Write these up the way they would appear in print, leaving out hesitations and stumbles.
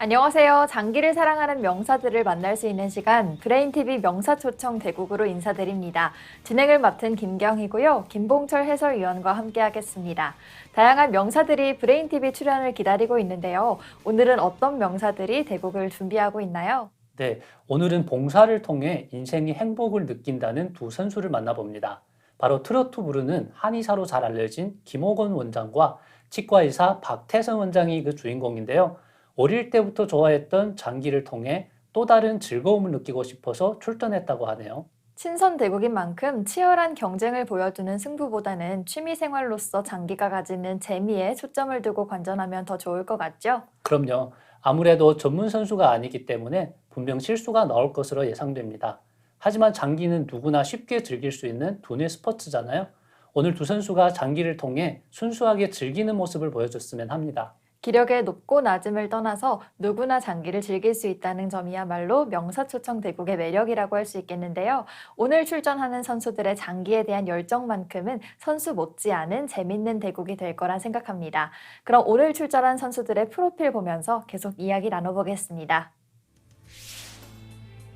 안녕하세요. 장기를 사랑하는 명사들을 만날 수 있는 시간 브레인TV 명사초청 대국으로 인사드립니다. 진행을 맡은 김경희고요. 김봉철 해설위원과 함께하겠습니다. 다양한 명사들이 브레인TV 출연을 기다리고 있는데요. 오늘은 어떤 명사들이 대국을 준비하고 있나요? 네, 오늘은 봉사를 통해 인생의 행복을 느낀다는 두 선수를 만나봅니다. 바로 트로트 부르는 한의사로 잘 알려진 김옥원 원장과 치과의사 박태선 원장이 그 주인공인데요. 어릴 때부터 좋아했던 장기를 통해 또 다른 즐거움을 느끼고 싶어서 출전했다고 하네요. 친선 대국인 만큼 치열한 경쟁을 보여주는 승부보다는 취미 생활로서 장기가 가지는 재미에 초점을 두고 관전하면 더 좋을 것 같죠? 그럼요. 아무래도 전문 선수가 아니기 때문에 분명 실수가 나올 것으로 예상됩니다. 하지만 장기는 누구나 쉽게 즐길 수 있는 두뇌 스포츠잖아요. 오늘 두 선수가 장기를 통해 순수하게 즐기는 모습을 보여줬으면 합니다. 기력의 높고 낮음을 떠나서 누구나 장기를 즐길 수 있다는 점이야말로 명사초청 대국의 매력이라고 할 수 있겠는데요. 오늘 출전하는 선수들의 장기에 대한 열정만큼은 선수 못지않은 재밌는 대국이 될 거란 생각합니다. 그럼 오늘 출전한 선수들의 프로필 보면서 계속 이야기 나눠보겠습니다.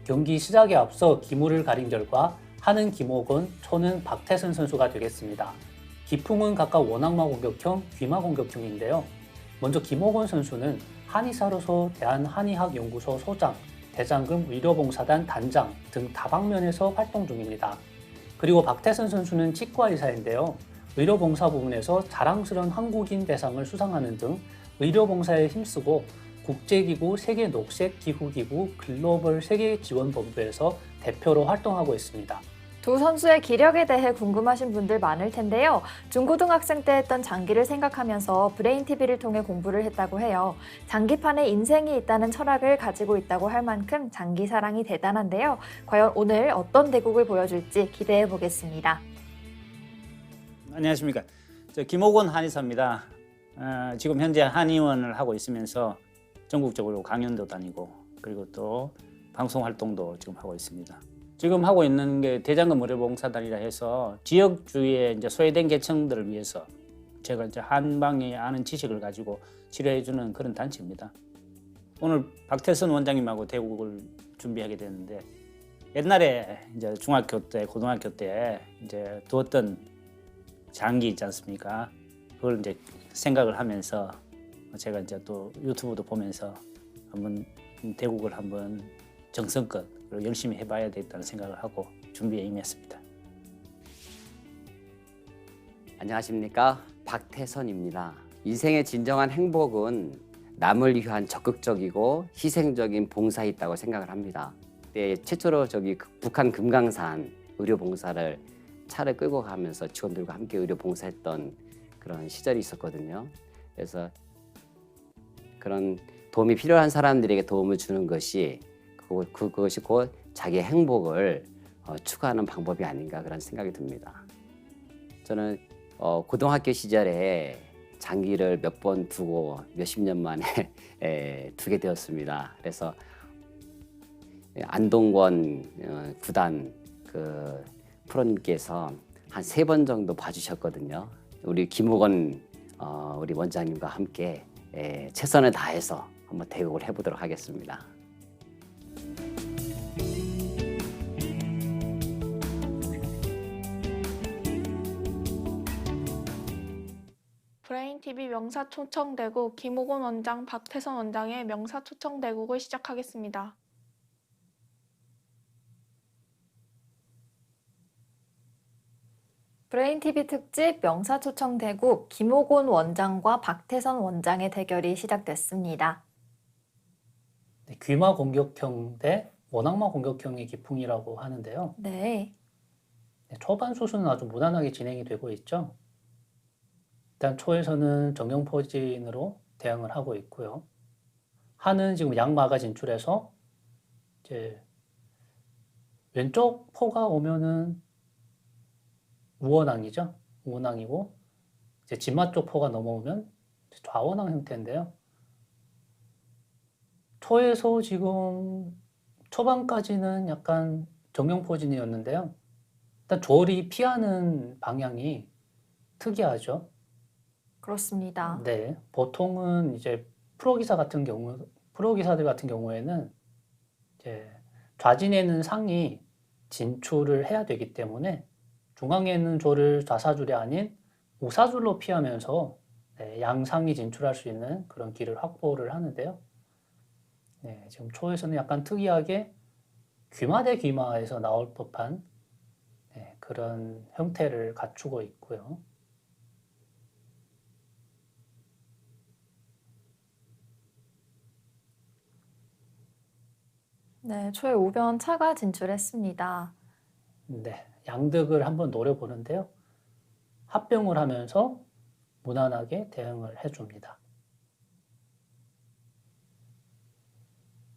경기 시작에 앞서 기물을 가린 결과 하는 김옥원, 초는 박태선 선수가 되겠습니다. 기풍은 각각 원악마 공격형, 귀마 공격형인데요. 먼저 김옥원 선수는 한의사로서 대한한의학연구소 소장, 대장금 의료봉사단 단장 등 다방면에서 활동 중입니다. 그리고 박태선 선수는 치과의사인데요. 의료봉사 부문에서 자랑스러운 한국인 대상을 수상하는 등 의료봉사에 힘쓰고 국제기구 세계녹색기후기구 글로벌 세계지원본부에서 대표로 활동하고 있습니다. 두 선수의 기력에 대해 궁금하신 분들 많을 텐데요. 중고등학생 때 했던 장기를 생각하면서 브레인TV를 통해 공부를 했다고 해요. 장기판에 인생이 있다는 철학을 가지고 있다고 할 만큼 장기 사랑이 대단한데요. 과연 오늘 어떤 대국을 보여줄지 기대해 보겠습니다. 안녕하십니까. 저 김옥원 한의사입니다. 지금 현재 한의원을 하고 있으면서 전국적으로 강연도 다니고 그리고 또 방송 활동도 지금 하고 있습니다. 지금 하고 있는 게 대장금 의료봉사단이라 해서 지역 주위에 이제 소외된 계층들을 위해서 제가 이제 한방에 아는 지식을 가지고 치료해주는 그런 단체입니다. 오늘 박태선 원장님하고 대국을 준비하게 됐는데 옛날에 이제 중학교 때, 고등학교 때 이제 두었던 장기 있지 않습니까? 그걸 이제 생각을 하면서 제가 이제 또 유튜브도 보면서 한번 대국을 한번 정성껏 그리고 열심히 해봐야 되겠다는 생각을 하고 준비에 임했습니다. 안녕하십니까, 박태선입니다. 인생의 진정한 행복은 남을 위한 적극적이고 희생적인 봉사에 있다고 생각을 합니다. 그때 최초로 북한 금강산 의료봉사를 차를 끌고 가면서 직원들과 함께 의료봉사했던 그런 시절이 있었거든요. 그래서 그런 도움이 필요한 사람들에게 도움을 주는 것이 그것이 곧 자기의 행복을 추구하는 방법이 아닌가 그런 생각이 듭니다. 저는 고등학교 시절에 장기를 몇 번 두고 몇십 년 만에 두게 되었습니다. 그래서 안동권 구단 그 프로님께서 한 3번 정도 봐주셨거든요. 우리 김옥원 우리 원장님과 함께 최선을 다해서 한번 대국을 해보도록 하겠습니다. 브레인TV 명사초청대국 김옥원 원장, 박태선 원장의 명사초청대국을 시작하겠습니다. 브레인TV 특집 명사초청 대국 김옥원 원장과 박태선 원장의 대결이 시작됐습니다. 네, 귀마 공격형 대 원악마 공격형의 기풍이라고 하는데요. 네. 네, 초반 수술은 아주 무난하게 진행이 되고 있죠. 일단 초에서는 정형포진으로 대응을 하고 있고요. 하는 지금 양마가 진출해서 이제 왼쪽 포가 오면은 우원항이죠. 우원항이고 이제 진마 쪽 포가 넘어오면 좌원항 형태인데요. 초에서 지금 초반까지는 약간 정형포진이었는데요. 일단 조리 피하는 방향이 특이하죠. 그렇습니다. 네, 보통은 이제 프로 기사 같은 경우 프로 기사들 같은 경우에는 이제 좌진에 있는 상이 진출을 해야 되기 때문에 중앙에 있는 줄을 좌사줄이 아닌 우사줄로 피하면서 네, 양상이 진출할 수 있는 그런 길을 확보를 하는데요. 네, 지금 초에서는 약간 특이하게 귀마 대 귀마에서 나올 법한 네, 그런 형태를 갖추고 있고요. 네, 초에 우변 차가 진출했습니다. 네, 양득을 한번 노려보는데요. 합병을 하면서 무난하게 대응을 해줍니다.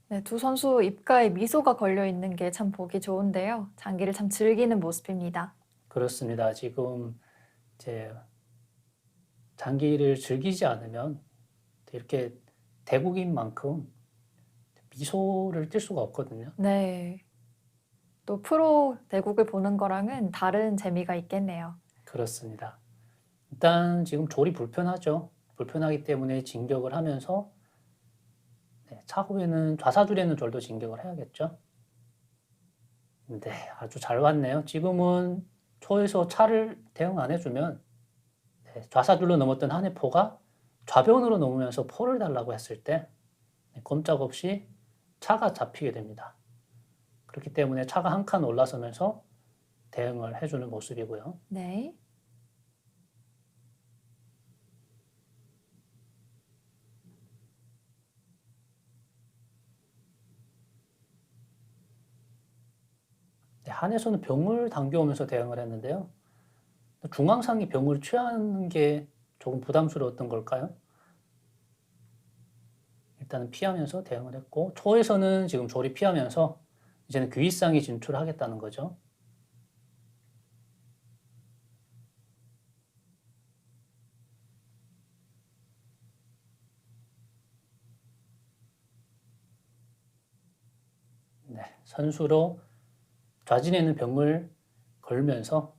네, 두 선수 입가에 미소가 걸려 있는 게 참 보기 좋은데요. 장기를 참 즐기는 모습입니다. 그렇습니다. 지금 이제 장기를 즐기지 않으면 이렇게 대국인 만큼 미소를 띌 수가 없거든요. 네. 또 프로 대국을 보는 거랑은 다른 재미가 있겠네요. 그렇습니다. 일단 지금 졸이 불편하죠. 불편하기 때문에 진격을 하면서 네, 차후에는 좌사줄에는 졸도 진격을 해야겠죠. 네, 아주 잘 왔네요. 지금은 초에서 차를 대응 안 해주면 네, 좌사줄로 넘었던 한해 포가 좌변으로 넘으면서 포를 달라고 했을 때 네, 꼼짝없이 차가 잡히게 됩니다. 그렇기 때문에 차가 한 칸 올라서면서 대응을 해주는 모습이고요. 네. 네, 한에서는 병을 당겨오면서 대응을 했는데요. 중앙상이 병을 취하는 게 조금 부담스러웠던 걸까요? 일단은 피하면서 대응을 했고 초에서는 지금 졸이 피하면서 이제는 귀위상이 진출하겠다는 거죠. 네, 선수로 좌진에 있는 병을 걸면서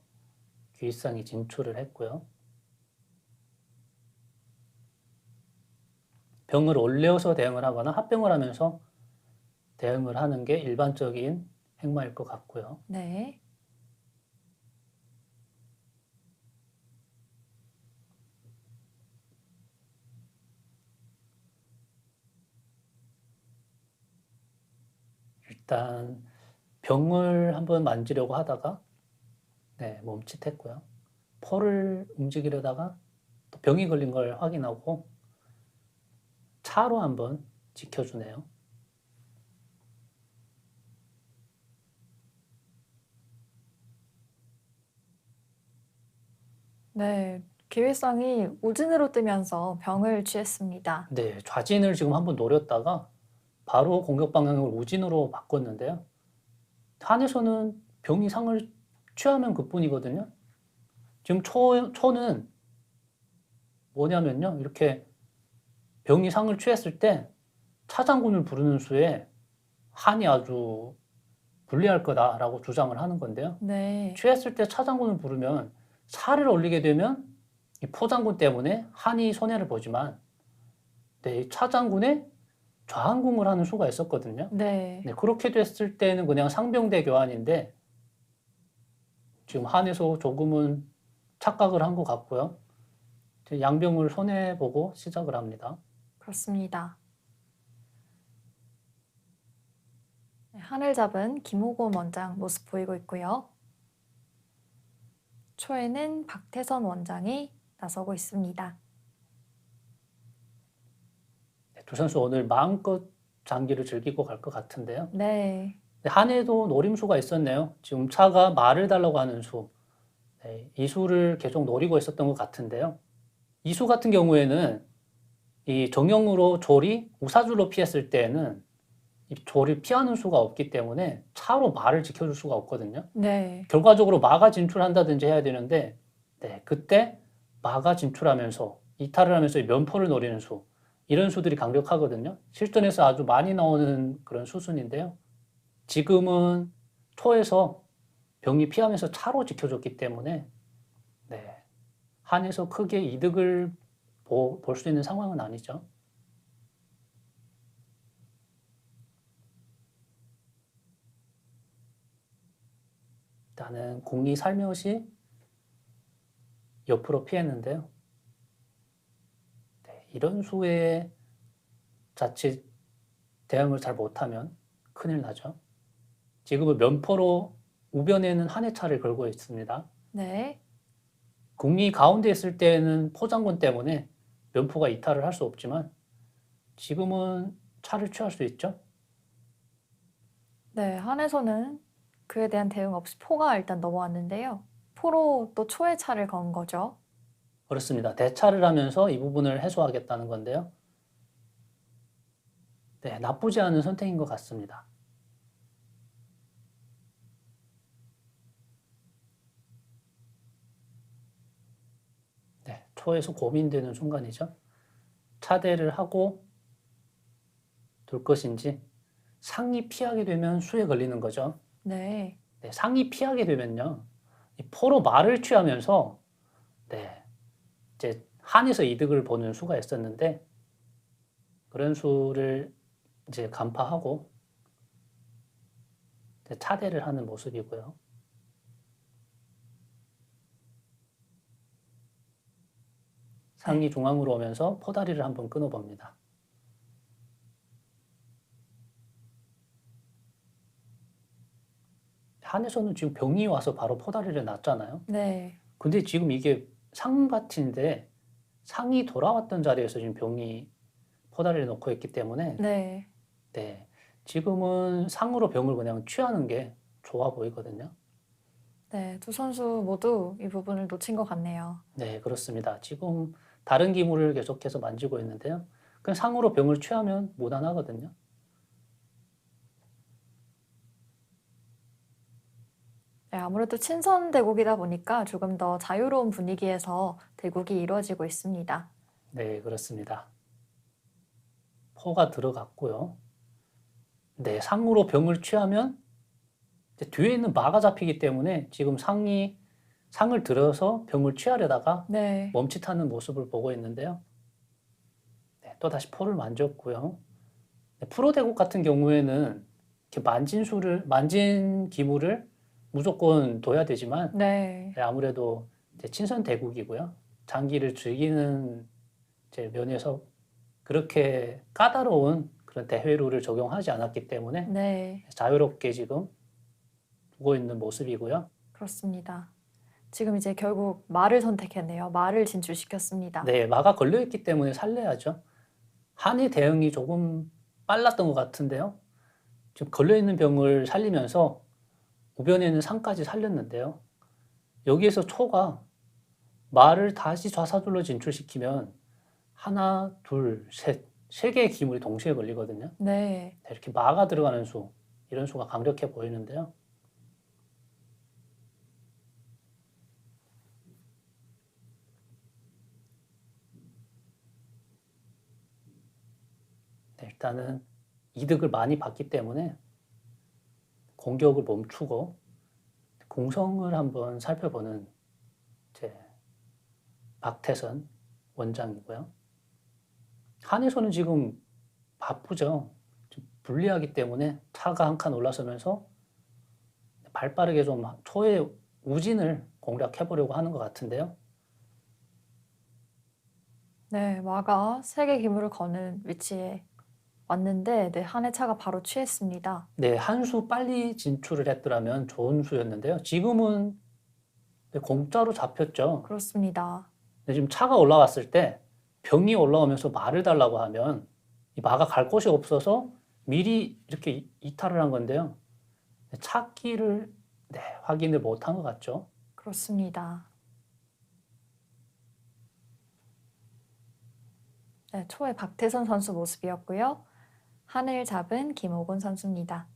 귀위상이 진출을 했고요. 병을 올려서 대응을 하거나 합병을 하면서 대응을 하는 게 일반적인 행마일 것 같고요. 네. 일단 병을 한번 만지려고 하다가 네, 멈칫했고요. 포를 움직이려다가 또 병이 걸린 걸 확인하고 차로 한번 지켜주네요. 네. 기회성이 우진으로 뜨면서 병을 취했습니다. 네, 좌진을 지금 한번 노렸다가 바로 공격 방향을 우진으로 바꿨는데요. 한에서는 병이 상을 취하면 그뿐이거든요. 지금 초는 뭐냐면요. 이렇게 병이 상을 취했을 때 차장군을 부르는 수에 한이 아주 불리할 거다라고 주장을 하는 건데요. 네. 취했을 때 차장군을 부르면 살을 올리게 되면 이 포장군 때문에 한이 손해를 보지만 네, 차장군의 좌한궁을 하는 수가 있었거든요. 네. 네, 그렇게 됐을 때는 그냥 상병대 교환인데 지금 한에서 조금은 착각을 한 것 같고요. 양병을 손해보고 시작을 합니다. 그렇습니다. 네, 한을 잡은 김호곤 원장 모습 보이고 있고요. 초에는 박태선 원장이 나서고 있습니다. 두 선수 오늘 마음껏 장기를 즐기고 갈 것 같은데요. 네. 한해도 노림수가 있었네요. 지금 차가 말을 달라고 하는 수. 네, 이 수를 계속 노리고 있었던 것 같은데요. 이 수 같은 경우에는 이 정형으로 졸이 우사줄로 피했을 때는 이 졸을 피하는 수가 없기 때문에 차로 말을 지켜줄 수가 없거든요. 네. 결과적으로 마가 진출한다든지 해야 되는데 네, 그때 마가 진출하면서 이탈을 하면서 면포를 노리는 수 이런 수들이 강력하거든요. 실전에서 아주 많이 나오는 그런 수순인데요. 지금은 초에서 병이 피하면서 차로 지켜줬기 때문에 네, 한에서 크게 이득을 볼 수 있는 상황은 아니죠. 일단은 공이 살며시 옆으로 피했는데요. 네, 이런 수에 자칫 대응을 잘 못하면 큰일 나죠. 지금은 면포로 우변에는 한 해 차를 걸고 있습니다. 네. 공이 가운데 있을 때는 포장군 때문에 면포가 이탈을 할 수 없지만 지금은 차를 취할 수 있죠. 네, 한에서는 그에 대한 대응 없이 포가 일단 넘어왔는데요. 포로 또 초의 차를 건 거죠. 그렇습니다. 대차를 하면서 이 부분을 해소하겠다는 건데요. 네, 나쁘지 않은 선택인 것 같습니다. 네, 초에서 고민되는 순간이죠. 차대를 하고 둘 것인지 상이 피하게 되면 수에 걸리는 거죠. 네. 네, 상이 피하게 되면요. 이 포로 말을 취하면서 네, 이제 한에서 이득을 보는 수가 있었는데 그런 수를 이제 간파하고 이제 차대를 하는 모습이고요. 상이 중앙으로 오면서 포다리를 한번 끊어봅니다. 한에서는 지금 병이 와서 바로 포다리를 놨잖아요. 네. 근데 지금 이게 상밭인데 상이 돌아왔던 자리에서 지금 병이 포다리를 놓고 있기 때문에 네. 네, 지금은 상으로 병을 그냥 취하는 게 좋아 보이거든요. 네, 두 선수 모두 이 부분을 놓친 것 같네요. 네, 그렇습니다. 지금 다른 기물을 계속해서 만지고 있는데요. 그냥 상으로 병을 취하면 무난하거든요. 네, 아무래도 친선 대국이다 보니까 조금 더 자유로운 분위기에서 대국이 이루어지고 있습니다. 네, 그렇습니다. 포가 들어갔고요. 네, 상으로 병을 취하면 이제 뒤에 있는 마가 잡히기 때문에 지금 상을 들어서 병을 취하려다가 네. 멈칫하는 모습을 보고 있는데요. 네, 또 다시 포를 만졌고요. 네, 프로 대국 같은 경우에는 이렇게 만진 기물을 무조건 둬야 되지만 네. 네, 아무래도 이제 친선 대국이고요. 장기를 즐기는 이제 면에서 그렇게 까다로운 그런 대회 룰을 적용하지 않았기 때문에 네. 자유롭게 지금 두고 있는 모습이고요. 그렇습니다. 지금 이제 결국 말을 선택했네요. 말을 진출시켰습니다. 네, 마가 걸려있기 때문에 살려야죠. 한의 대응이 조금 빨랐던 것 같은데요. 지금 걸려있는 병을 살리면서 우변에는 상까지 살렸는데요. 여기에서 초가 말을 다시 좌사줄로 진출시키면 하나, 둘, 셋, 세 개의 기물이 동시에 걸리거든요. 네. 이렇게 마가 들어가는 수, 이런 수가 강력해 보이는데요. 네, 일단은 이득을 많이 봤기 때문에 공격을 멈추고 공성을 한번 살펴보는 이제 박태선 원장이고요. 한에서는 지금 바쁘죠. 좀 불리하기 때문에 차가 한 칸 올라서면서 발 빠르게 좀 초의 우진을 공략해 보려고 하는 것 같은데요. 네, 마가 세 개 기물을 거는 위치에 왔는데 네, 한의 차가 바로 취했습니다. 네, 한 수 빨리 진출을 했더라면 좋은 수였는데요. 지금은 공짜로 잡혔죠. 그렇습니다. 근데 지금 차가 올라왔을 때 병이 올라오면서 말을 달라고 하면 이 마가 갈 곳이 없어서 미리 이렇게 이탈을 한 건데요. 찾기를 확인을 못한 것 같죠. 그렇습니다. 네, 초의 박태선 선수 모습이었고요. 한을 잡은 김호곤 선수입니다.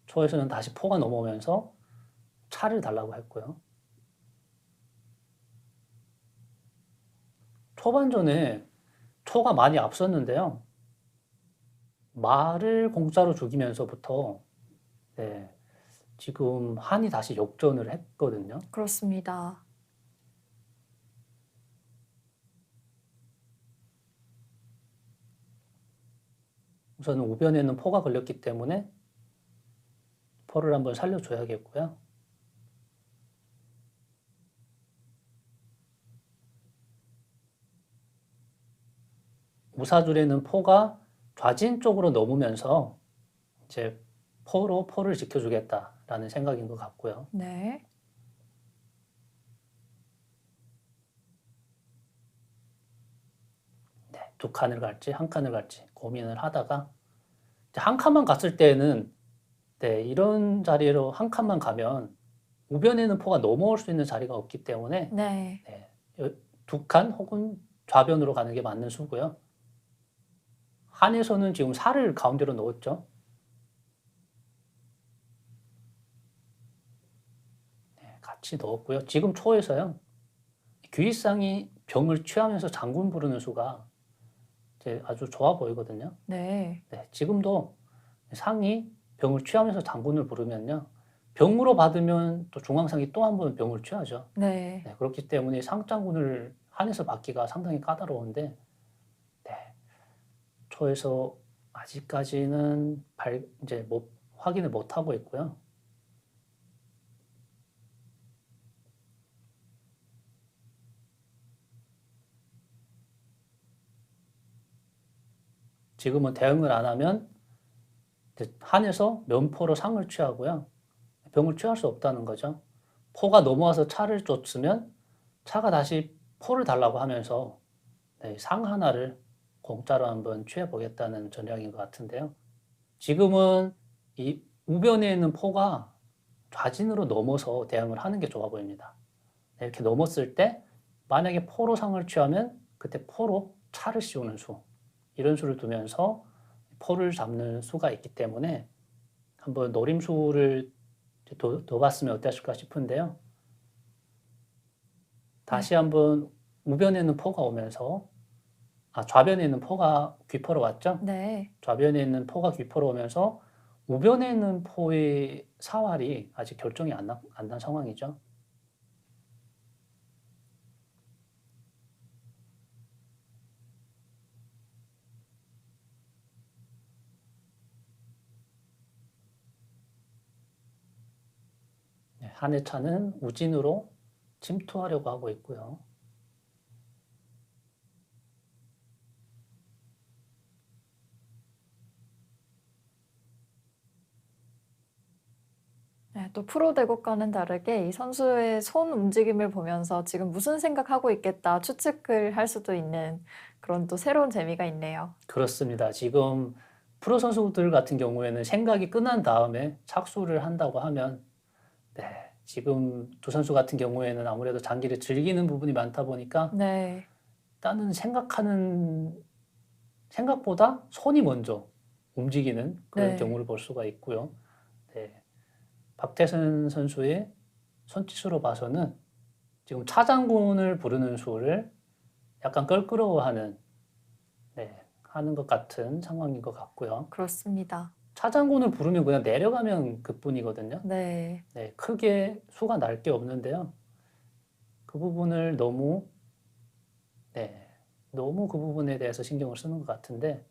초에서는 다시 포가 넘어오면서 차를 달라고 했고요. 초반전에 초가 많이 앞섰는데요. 말을 공짜로 죽이면서부터 지금 한이 다시 역전을 했거든요. 그렇습니다. 우선은 우변에는 포가 걸렸기 때문에 포를 한번 살려줘야겠고요. 우사줄에는 포가 좌진 쪽으로 넘으면서 이제 포로 포를 지켜주겠다라는 생각인 것 같고요. 네. 네, 두 칸을 갈지 한 칸을 갈지 고민을 하다가 이제 한 칸만 갔을 때는 네, 이런 자리로 한 칸만 가면 우변에는 포가 넘어올 수 있는 자리가 없기 때문에 네. 네, 두 칸 혹은 좌변으로 가는 게 맞는 수고요. 한에서는 지금 살을 가운데로 넣었죠. 네, 같이 넣었고요. 지금 초에서요. 귀희상이 병을 취하면서 장군 부르는 수가 이제 아주 좋아 보이거든요. 네. 네, 지금도 상이 병을 취하면서 장군을 부르면요. 병으로 받으면 또 중앙상이 또 한 번 병을 취하죠. 네. 네, 그렇기 때문에 상장군을 한에서 받기가 상당히 까다로운데 네, 초에서 아직까지는 이제 확인을 못 하고 있고요. 지금은 대응을 안 하면 이제 한에서 면포로 상을 취하고요. 병을 취할 수 없다는 거죠. 포가 넘어와서 차를 쫓으면 차가 다시 포를 달라고 하면서 네, 상 하나를 공짜로 한번 취해보겠다는 전략인 것 같은데요. 지금은 이 우변에 있는 포가 좌진으로 넘어서 대응을 하는 게 좋아 보입니다. 네, 이렇게 넘었을 때 만약에 포로 상을 취하면 그때 포로 차를 씌우는 수, 이런 수를 두면서 포를 잡는 수가 있기 때문에 한번 노림수를 더 봤으면 어땠을까 싶은데요. 다시 한번 우변에 있는 포가 오면서 좌변에 있는 포가 귀포로 왔죠? 네. 좌변에 있는 포가 귀포로 오면서 우변에 있는 포의 사활이 아직 결정이 안 난 상황이죠. 네, 한해 차는 우진으로 침투하려고 하고 있고요. 네, 또 프로 대국과는 다르게 이 선수의 손 움직임을 보면서 지금 무슨 생각하고 있겠다 추측을 할 수도 있는 그런 또 새로운 재미가 있네요. 그렇습니다. 지금 프로 선수들 같은 경우에는 생각이 끝난 다음에 착수를 한다고 하면 네, 지금 두 선수 같은 경우에는 아무래도 장기를 즐기는 부분이 많다 보니까 네. 일단은 생각보다 손이 먼저 움직이는 그런 네. 경우를 볼 수가 있고요. 네, 박태선 선수의 손짓으로 봐서는 지금 차장군을 부르는 수를 약간 껄끄러워하는 네, 하는 것 같은 상황인 것 같고요. 그렇습니다. 차장군을 부르면 그냥 내려가면 그뿐이거든요. 네. 네, 크게 수가 날 게 없는데요. 그 부분을 너무 그 부분에 대해서 신경을 쓰는 것 같은데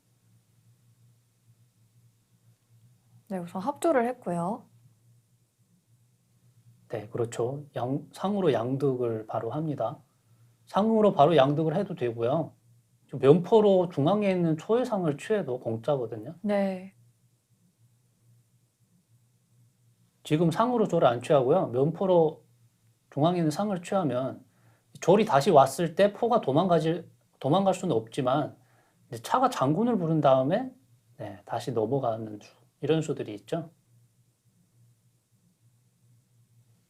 네, 우선 합주를 했고요. 네, 그렇죠. 상으로 양득을 바로 합니다. 상으로 바로 양득을 해도 되고요. 면포로 중앙에 있는 초회상을 취해도 공짜거든요. 네. 지금 상으로 조를 안 취하고요. 면포로 중앙에 있는 상을 취하면 졸이 다시 왔을 때 포가 도망갈 수는 없지만 차가 장군을 부른 다음에 네, 다시 넘어가는 수, 이런 수들이 있죠.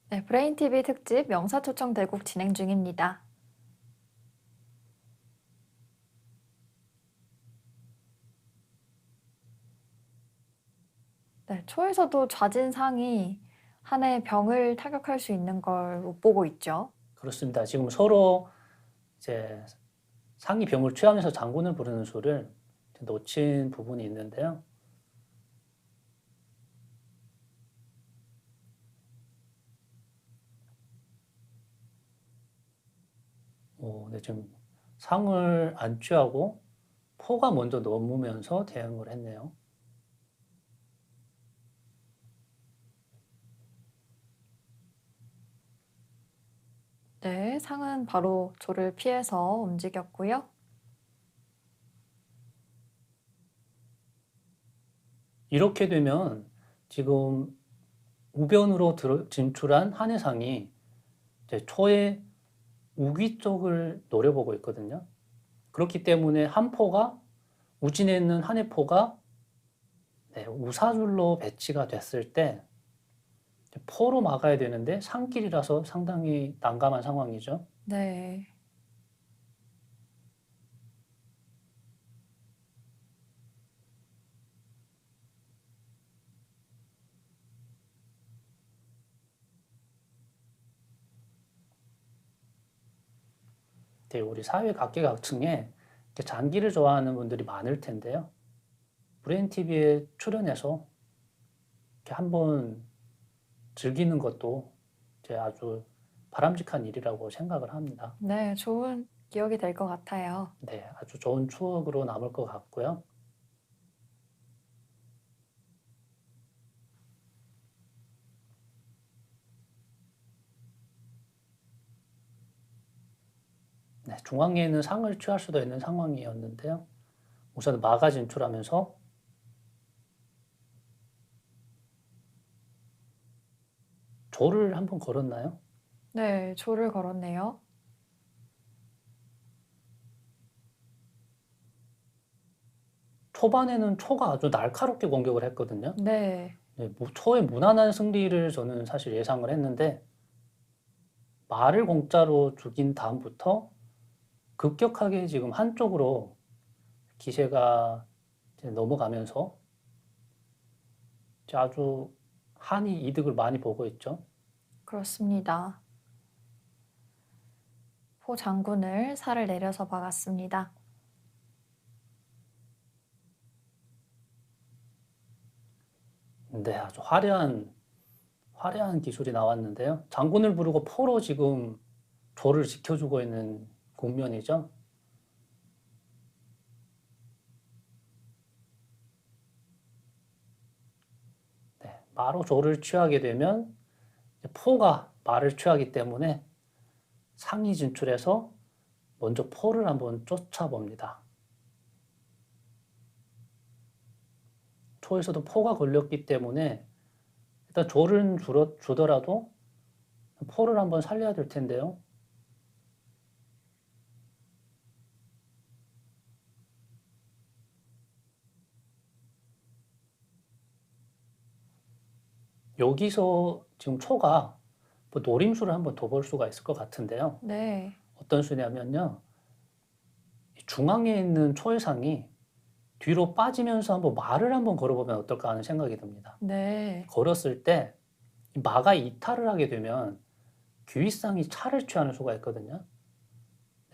네, 브레인TV 특집 명사초청 대국 진행 중입니다. 네, 초에서도 좌진상이 한해 병을 타격할 수 있는 걸 못 보고 있죠. 그렇습니다. 지금 서로 이제 상이 병을 취하면서 장군을 부르는 수를 놓친 부분이 있는데요. 네, 지금 상을 안 취하고 포가 먼저 넘으면서 대응을 했네요. 네, 상은 바로 조를 피해서 움직였고요. 이렇게 되면 지금 우변으로 진출한 한해상이 이제 초의 우귀 쪽을 노려보고 있거든요. 그렇기 때문에 한 포가 우진에 있는 한해포가 우사줄로 배치가 됐을 때 포로 막아야 되는데 산길이라서 상당히 난감한 상황이죠. 네. 우리 사회 각계각층에 이렇게 장기를 좋아하는 분들이 많을 텐데요. 브레인 TV에 출연해서 이렇게 한번 즐기는 것도 이제 아주 바람직한 일이라고 생각을 합니다. 네, 좋은 기억이 될 것 같아요. 네, 아주 좋은 추억으로 남을 것 같고요. 네, 중앙에 있는 상을 취할 수도 있는 상황이었는데요. 우선 마가 진출하면서 조를 한번 걸었나요? 네, 조를 걸었네요. 초반에는 초가 아주 날카롭게 공격을 했거든요. 네, 네, 초의 무난한 승리를 저는 사실 예상을 했는데 말을 공짜로 죽인 다음부터 급격하게 지금 한쪽으로 기세가 이제 넘어가면서 이제 아주 한이 이득을 많이 보고 있죠. 그렇습니다. 포 장군을 살을 내려서 박았습니다. 네, 아주 화려한 기술이 나왔는데요. 장군을 부르고 포로 지금 조를 지켜주고 있는 국면이죠. 네, 마로 조를 취하게 되면 포가 말을 취하기 때문에 상이 진출해서 먼저 포를 한번 쫓아봅니다. 초에서도 포가 걸렸기 때문에 일단 조를 주더라도 포를 한번 살려야 될 텐데요. 여기서 지금 초가 뭐 노림수를 한번 더 볼 수가 있을 것 같은데요. 네, 어떤 수냐면요. 중앙에 있는 초의 상이 뒤로 빠지면서 한번 말을 한번 걸어보면 어떨까 하는 생각이 듭니다. 네, 걸었을 때 마가 이탈을 하게 되면 귀윗상이 차를 취하는 수가 있거든요.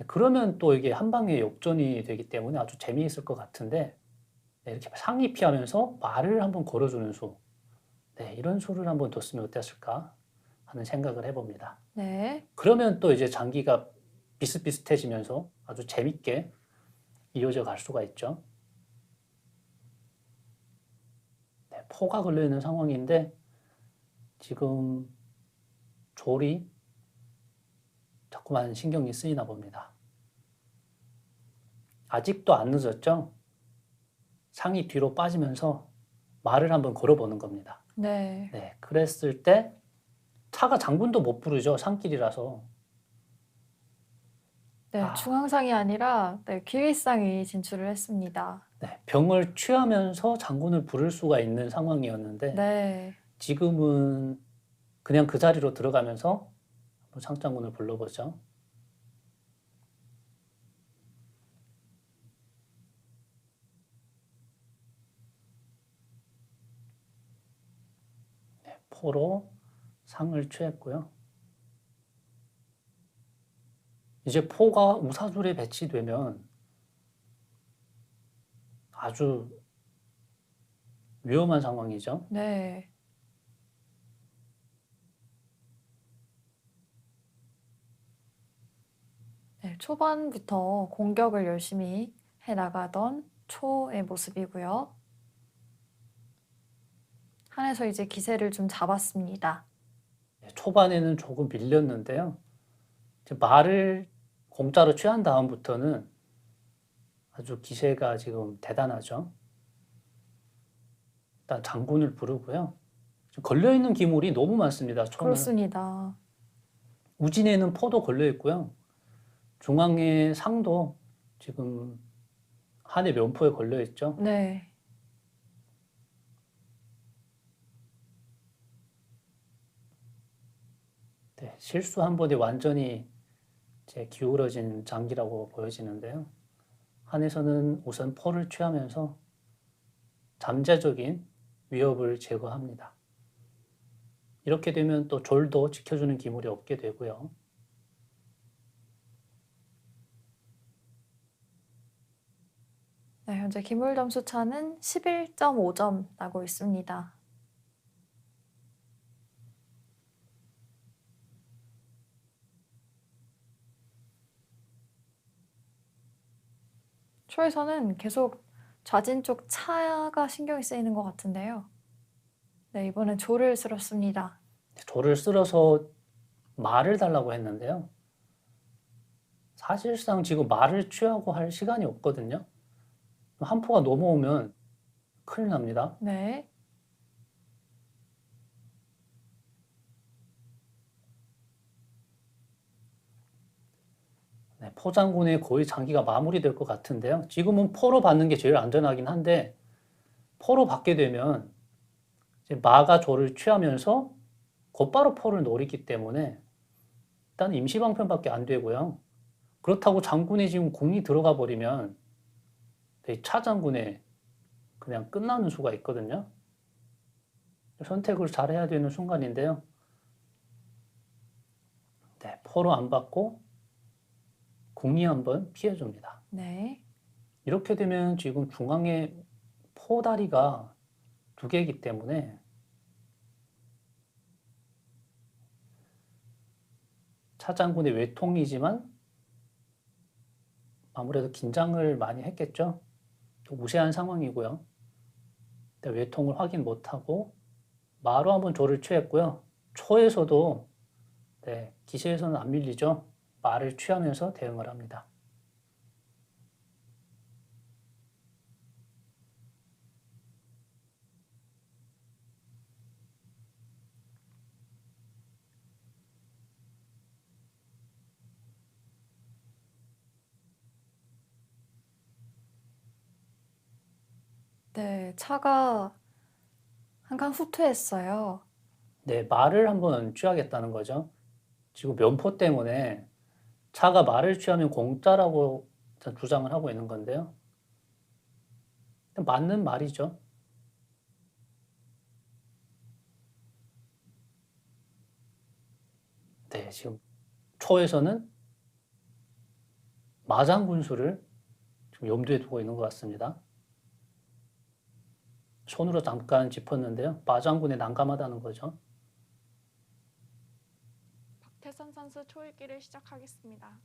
그러면 또 이게 한 방에 역전이 되기 때문에 아주 재미있을 것 같은데 이렇게 상이 피하면서 말을 한번 걸어주는 수, 이런 수를 한번 뒀으면 어땠을까 하는 생각을 해봅니다. 네, 그러면 또 이제 장기가 비슷비슷해지면서 아주 재밌게 이어져 갈 수가 있죠. 포가 걸려있는 상황인데 지금 조리 자꾸만 신경이 쓰이나 봅니다. 아직도 안 늦었죠? 상이 뒤로 빠지면서 말을 한번 걸어보는 겁니다. 네, 네, 그랬을 때 차가 장군도 못 부르죠. 산길이라서. 네, 아. 중앙상이 아니라 네, 기윗상이 진출을 했습니다. 네, 병을 취하면서 장군을 부를 수가 있는 상황이었는데 네, 지금은 그냥 그 자리로 들어가면서 한번 상장군을 불러보죠. 네, 포로 상을 취했고요. 이제 포가 우사줄에 배치되면 아주 위험한 상황이죠. 네, 네, 초반부터 공격을 열심히 해나가던 초의 모습이고요. 한에서 이제 기세를 좀 잡았습니다. 초반에는 조금 밀렸는데요. 이제 말을 공짜로 취한 다음부터는 아주 기세가 지금 대단하죠. 일단 장군을 부르고요. 지금 걸려있는 기물이 너무 많습니다. 초는. 그렇습니다. 우진에는 포도 걸려있고요. 중앙에 상도 지금 한의 면포에 걸려있죠. 네. 네, 실수 한 번에 완전히 이제 기울어진 장기라고 보여지는데요. 한에서는 우선 포를 취하면서 잠재적인 위협을 제거합니다. 이렇게 되면 또 졸도 지켜주는 기물이 없게 되고요. 네, 현재 기물 점수 차는 11.5점 나고 있습니다. 초에서는 계속 좌진 쪽 차가 신경이 쓰이는 것 같은데요. 네, 이번엔 조를 쓸었습니다. 조를 쓸어서 말을 달라고 했는데요. 사실상 지금 말을 취하고 할 시간이 없거든요. 한 포가 넘어오면 큰일 납니다. 네. 네, 포장군의 거의 장기가 마무리될 것 같은데요. 지금은 포로 받는 게 제일 안전하긴 한데 포로 받게 되면 이제 마가 조를 취하면서 곧바로 포를 노리기 때문에 일단 임시방편밖에 안 되고요. 그렇다고 장군이 지금 궁이 들어가 버리면 차장군에 그냥 끝나는 수가 있거든요. 선택을 잘 해야 되는 순간인데요. 네, 포로 안 받고 궁이 한번 피해줍니다. 네. 이렇게 되면 지금 중앙에 포다리가 2개이기 때문에 차장군의 외통이지만 아무래도 긴장을 많이 했겠죠. 또 무세한 상황이고요. 외통을 확인 못하고 마로 한번 조를 취했고요. 초에서도 네, 기세에서는 안 밀리죠. 말을 취하면서 대응을 합니다. 네, 차가 한 칸 후퇴했어요. 네, 말을 한번 취하겠다는 거죠. 지금 면포 때문에 차가 말을 취하면 공짜라고 주장을 하고 있는 건데요. 맞는 말이죠. 네, 지금 초에서는 마장군수를 지금 염두에 두고 있는 것 같습니다. 손으로 잠깐 짚었는데요. 마장군에 난감하다는 거죠. 박태선 선수 초읽기를 시작하겠습니다.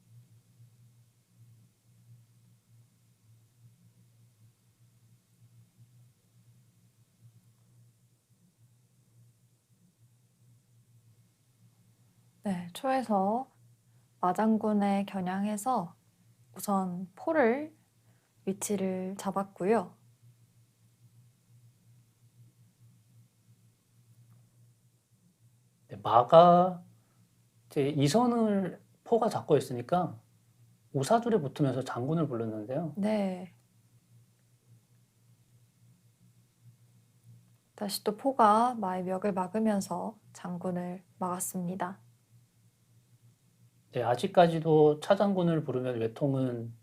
네, 초에서 마장군에 겨냥해서 우선 포를 위치를 잡았고요. 네, 마가 이제 이선을 포가 잡고 있으니까 우사줄에 붙으면서 장군을 불렀는데요. 네. 다시 또 포가 마의 멱을 막으면서 장군을 막았습니다. 네, 아직까지도 차장군을 부르면 외통은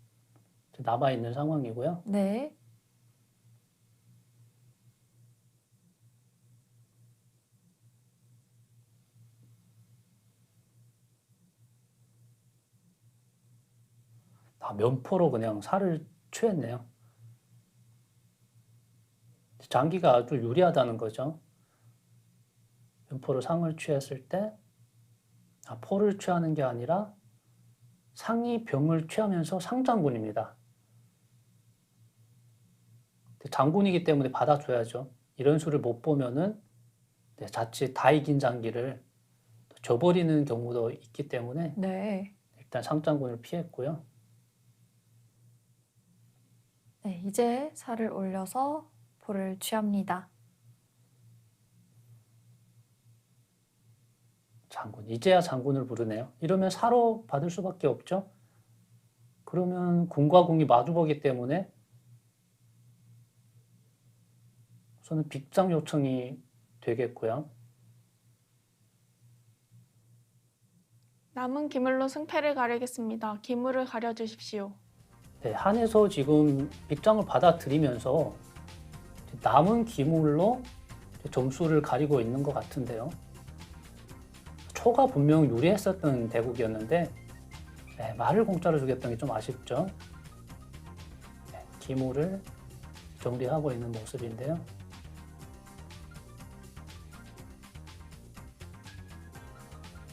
남아있는 상황이고요. 네. 면포로 그냥 살을 취했네요. 장기가 아주 유리하다는 거죠. 면포로 상을 취했을 때 포를 취하는 게 아니라 상이 병을 취하면서 상장군입니다. 장군이기 때문에 받아줘야죠. 이런 수를 못 보면은 자칫 다 이긴 장기를 져버리는 경우도 있기 때문에 네. 일단 상장군을 피했고요. 네, 이제 살을 올려서 볼을 취합니다. 장군, 이제야 장군을 부르네요. 이러면 사로 받을 수밖에 없죠. 그러면 궁과 궁이 마주보기 때문에 우선은 빅장 요청이 되겠고요. 남은 기물로 승패를 가리겠습니다. 기물을 가려주십시오. 네, 한에서 지금 빅장을 받아들이면서 남은 기물로 점수를 가리고 있는 것 같은데요. 초가 분명 유리했었던 대국이었는데 말을 공짜로 주겠다는 게 좀 아쉽죠. 기물을 정리하고 있는 모습인데요.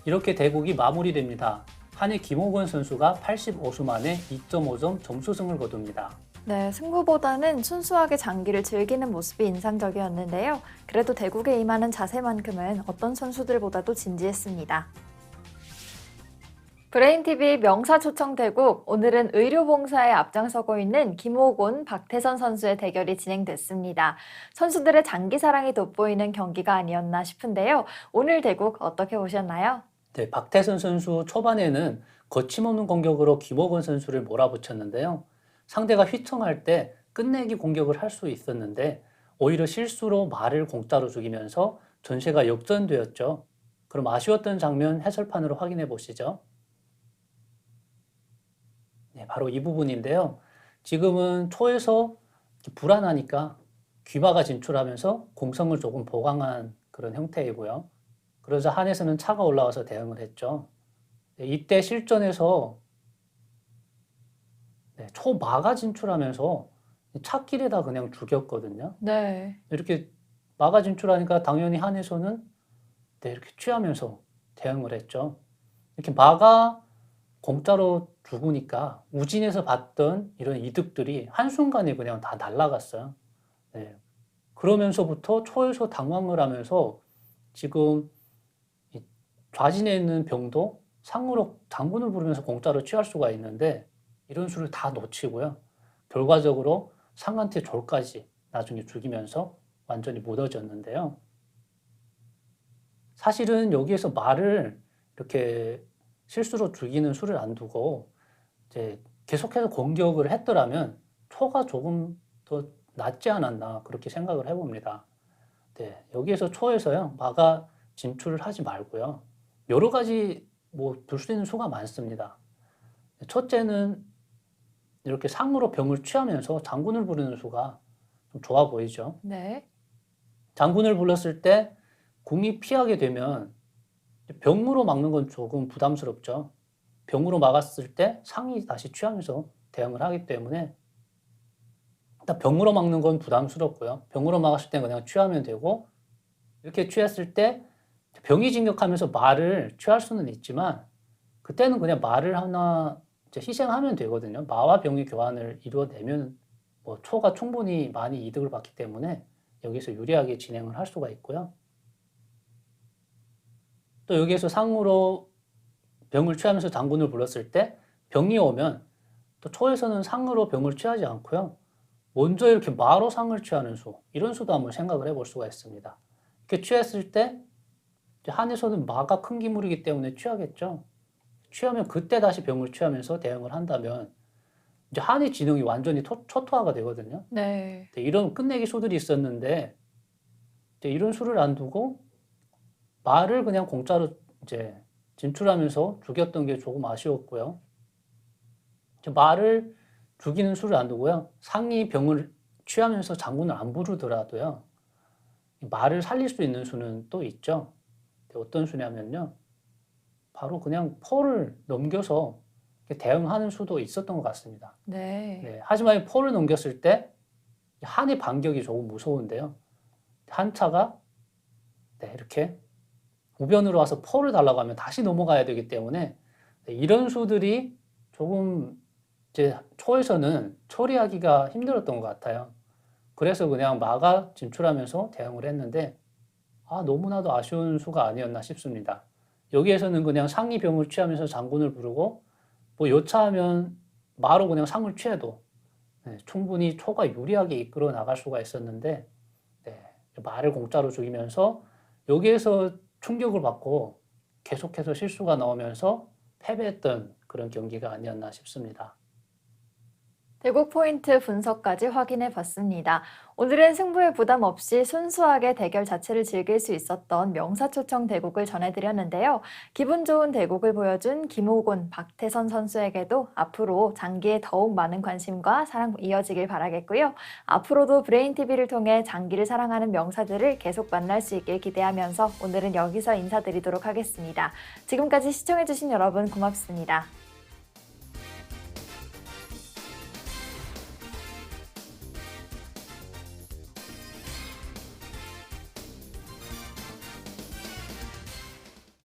이렇게 대국이 마무리됩니다. 한의 김호건 선수가 85수 만에 2.5점 점수승을 거둡니다. 네, 승부보다는 순수하게 장기를 즐기는 모습이 인상적이었는데요. 그래도 대국에 임하는 자세만큼은 어떤 선수들보다도 진지했습니다. 브레인TV 명사초청대국, 오늘은 의료봉사에 앞장서고 있는 김호곤, 박태선 선수의 대결이 진행됐습니다. 선수들의 장기 사랑이 돋보이는 경기가 아니었나 싶은데요. 오늘 대국 어떻게 보셨나요? 네, 박태선 선수 초반에는 거침없는 공격으로 김호건 선수를 몰아붙였는데요. 상대가 휘청할 때 끝내기 공격을 할 수 있었는데 오히려 실수로 말을 공짜로 죽이면서 전세가 역전되었죠. 그럼 아쉬웠던 장면 해설판으로 확인해 보시죠. 네, 바로 이 부분인데요. 지금은 초에서 불안하니까 귀마가 진출하면서 공성을 조금 보강한 그런 형태이고요. 그러자 한에서는 차가 올라와서 대응을 했죠. 네, 이때 실전에서 초마가 진출하면서 차길에다 그냥 죽였거든요. 네. 이렇게 마가 진출하니까 당연히 한에서는 이렇게 취하면서 대응을 했죠. 이렇게 마가 공짜로 죽으니까 우진에서 봤던 이런 이득들이 한순간에 그냥 다 날아갔어요. 네. 그러면서부터 초에서 당황을 하면서 지금 좌진에 있는 병도 상으로 장군을 부르면서 공짜로 취할 수가 있는데 이런 수를 다 놓치고요. 결과적으로 상한테 졸까지 나중에 죽이면서 완전히 무너졌는데요. 사실은 여기에서 말을 이렇게 실수로 죽이는 수를 안 두고 이제 계속해서 공격을 했더라면 초가 조금 더 낫지 않았나 그렇게 생각을 해봅니다. 네, 여기에서 초에서요 마가 진출을 하지 말고요. 여러 가지 둘 수 있는 수가 많습니다. 첫째는 이렇게 상으로 병을 취하면서 장군을 부르는 수가 좀 좋아 보이죠. 네. 장군을 불렀을 때 궁이 피하게 되면 병으로 막는 건 조금 부담스럽죠. 병으로 막았을 때 상이 다시 취하면서 대응을 하기 때문에 일단 병으로 막는 건 부담스럽고요. 병으로 막았을 때 그냥 취하면 되고 이렇게 취했을 때 병이 진격하면서 말을 취할 수는 있지만 그때는 그냥 말을 하나 이제 희생하면 되거든요. 마와 병의 교환을 이루어내면 초가 충분히 많이 이득을 받기 때문에 여기서 유리하게 진행을 할 수가 있고요. 또 여기에서 상으로 병을 취하면서 장군을 불렀을 때 병이 오면 또 초에서는 상으로 병을 취하지 않고요. 먼저 이렇게 마로 상을 취하는 수, 이런 수도 한번 생각을 해볼 수가 있습니다. 이렇게 취했을 때 한에서는 마가 큰 기물이기 때문에 취하겠죠. 취하면 그때 다시 병을 취하면서 대응을 한다면 이제 한의 진영이 완전히 초토화가 되거든요. 네. 이런 끝내기 수들이 있었는데 이런 수를 안 두고 말을 그냥 공짜로 이제 진출하면서 죽였던 게 조금 아쉬웠고요. 말을 죽이는 수를 안 두고요. 상이 병을 취하면서 장군을 안 부르더라도요. 말을 살릴 수 있는 수는 또 있죠. 어떤 수냐면요. 바로 그냥 포를 넘겨서 대응하는 수도 있었던 것 같습니다. 네. 하지만 포를 넘겼을 때 한의 반격이 조금 무서운데요. 한 차가 이렇게 우변으로 와서 포를 달라고 하면 다시 넘어가야 되기 때문에 이런 수들이 조금 이제 초에서는 처리하기가 힘들었던 것 같아요. 그래서 그냥 마가 진출하면서 대응을 했는데 너무나도 아쉬운 수가 아니었나 싶습니다. 여기에서는 그냥 상이 병을 취하면서 장군을 부르고 뭐 여차하면 마로 그냥 상을 취해도 충분히 초가 유리하게 이끌어 나갈 수가 있었는데 말을 공짜로 죽이면서 여기에서 충격을 받고 계속해서 실수가 나오면서 패배했던 그런 경기가 아니었나 싶습니다. 대국 포인트 분석까지 확인해 봤습니다. 오늘은 승부에 부담 없이 순수하게 대결 자체를 즐길 수 있었던 명사초청 대국을 전해드렸는데요. 기분 좋은 대국을 보여준 김호곤, 박태선 선수에게도 앞으로 장기에 더욱 많은 관심과 사랑 이어지길 바라겠고요. 앞으로도 브레인TV를 통해 장기를 사랑하는 명사들을 계속 만날 수 있길 기대하면서 오늘은 여기서 인사드리도록 하겠습니다. 지금까지 시청해주신 여러분 고맙습니다.